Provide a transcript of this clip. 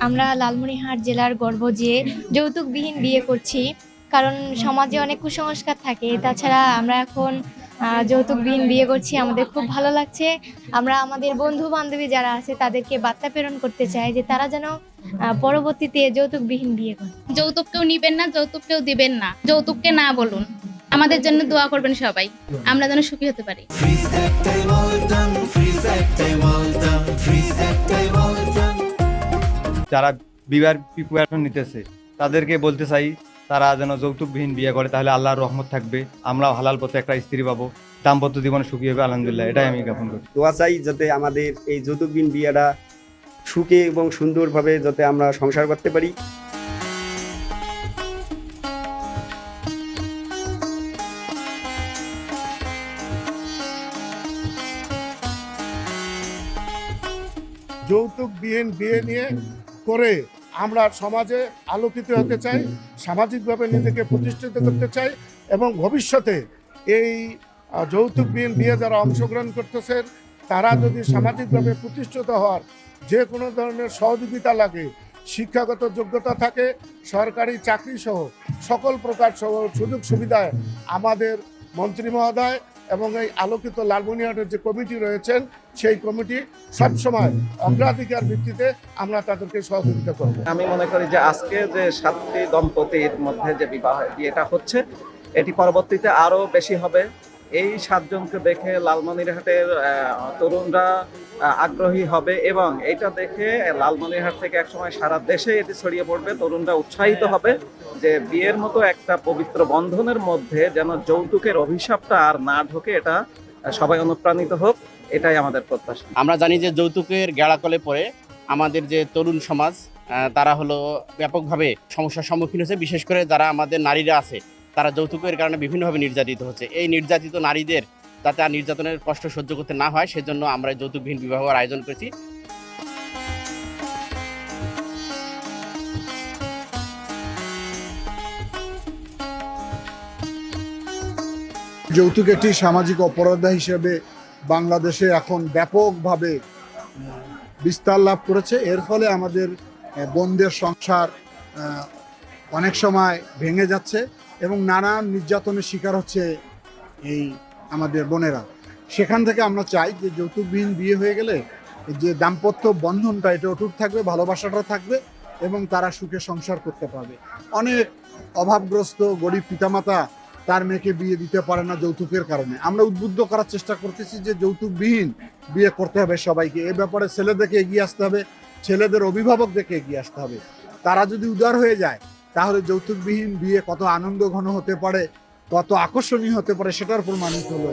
আমরা লালমনিরহাট জেলার গর্ব যে যৌতুকবিহীন বিয়ে করছি, কারণ সমাজে অনেক কুসংস্কার থাকে। তাছাড়া আমরা এখন যৌতুকবিহীন বিয়ে করছি, আমাদের খুব ভালো লাগছে। আমরা আমাদের বন্ধু বান্ধবী যারা আছে তাদেরকে বার্তা প্রেরণ করতে চাই যে তারা যেন পরবর্তীতে যৌতুকবিহীন বিয়ে করে। যৌতুক কেউ নিবেন না, যৌতুক কেউ দিবেন না, যৌতুককে না বলুন। আমাদের জন্য দোয়া করবেন সবাই, আমরা যেন সুখী হতে পারি। যারা বিবাহের প্রিপারেশন নিতেছে তাদেরকে বলতে চাই তারা যেন যৌতুকবিহীন বিয়ে করে, তাহলে আল্লাহর রহমত থাকবে, আমরাও হালাল পথে একটা স্ত্রী পাবো, দাম্পত্য জীবনে সুখী হবে। আলহামদুলিল্লাহ, এটাই আমি জ্ঞাপন করি। দোয়া চাই যাতে আমাদের এই যৌতুকবিহীন বিয়েটা সুখে এবং সুন্দরভাবে যাতে আমরা সংসার করতে পারি। যৌতুকবিহীন বিয়ে নিয়ে করে আমরা সমাজে আলোকিত হতে চাই, সামাজিকভাবে নিজেকে প্রতিষ্ঠিত করতে চাই এবং ভবিষ্যতে এই যৌতুকবিহীন বিয়ে যারা অংশগ্রহণ করতেছেন তারা যদি সামাজিকভাবে প্রতিষ্ঠিত হওয়ার যে কোনো ধরনের সহযোগিতা লাগে, শিক্ষাগত যোগ্যতা থাকে, সরকারি চাকরি সহ সকল প্রকার সুযোগ সুবিধায় আমাদের মন্ত্রী মহোদয় এবং এই আলোকিত লালমনিরহাটের যে কমিটি রয়েছেন সেই কমিটি সবসময় অগ্রাধিকার ভিত্তিতে আমরা তাদেরকে সহযোগিতা করব। আমি মনে করি যে আজকে যে 7টি দম্পতির মধ্যে যে বিয়েটা হচ্ছে এটি পরবর্তীতে আরো বেশি হবে। এই 7 জনকে দেখে লালমনিরহাটের তরুণরা আগ্রহী হবে এবং এটা দেখে লালমনিরহাট থেকে একসময় সারা দেশে এটি ছড়িয়ে পড়বে। তরুণরা উৎসাহিত হবে যে বিয়ের মতো একটা পবিত্র বন্ধনের মধ্যে যেন যৌতুকের অভিশাপটা আর না ঢোকে, এটা সবাই অনুপ্রাণিত হোক, এটাই আমাদের প্রত্যাশা। আমরা জানি যে যৌতুকের গেড়াকলে পড়ে আমাদের যে তরুণ সমাজ তারা হলো ব্যাপকভাবে সমস্যার সম্মুখীন হচ্ছে। বিশেষ করে যারা আমাদের নারীরা আছে তারা যৌতুকের কারণে বিভিন্নভাবে নির্যাতিত হচ্ছে। এই নির্যাতিত নারীদের যাতে আর নির্যাতনের কষ্ট সহ্য করতে না হয় সেজন্য আমরা যৌতুকবিহীন বিবাহের আয়োজন করেছি। যৌতুক একটি সামাজিক অপরাধ হিসেবে বাংলাদেশে এখন ব্যাপকভাবে বিস্তার লাভ করেছে। এর ফলে আমাদের বোনদের সংসার অনেক সময় ভেঙে যাচ্ছে এবং নানান নির্যাতনের শিকার হচ্ছে এই আমাদের বোনেরা। সেখান থেকে আমরা চাই যে যৌতুকবিহীন বিয়ে হয়ে গেলে যে দাম্পত্য বন্ধনটা এটা অটুট থাকবে, ভালোবাসাটা থাকবে এবং তারা সুখে সংসার করতে পারবে। অনেক অভাবগ্রস্ত গরিব পিতামাতা তার মেয়েকে বিয়ে দিতে পারে না যৌতুকের কারণে। আমরা উদ্বুদ্ধ করার চেষ্টা করতেছি যে যৌতুকবিহীন বিয়ে করতে হবে সবাইকে। এ ব্যাপারে ছেলেদেরকে এগিয়ে আসতে হবে, ছেলেদের অভিভাবকদেরকে এগিয়ে আসতে হবে। তারা যদি উদার হয়ে যায় তাহলে যৌতুকবিহীন বিয়ে কত আনন্দ ঘন হতে পারে, কত আকর্ষণীয় হতে পারে সেটার প্রমাণিত হলো।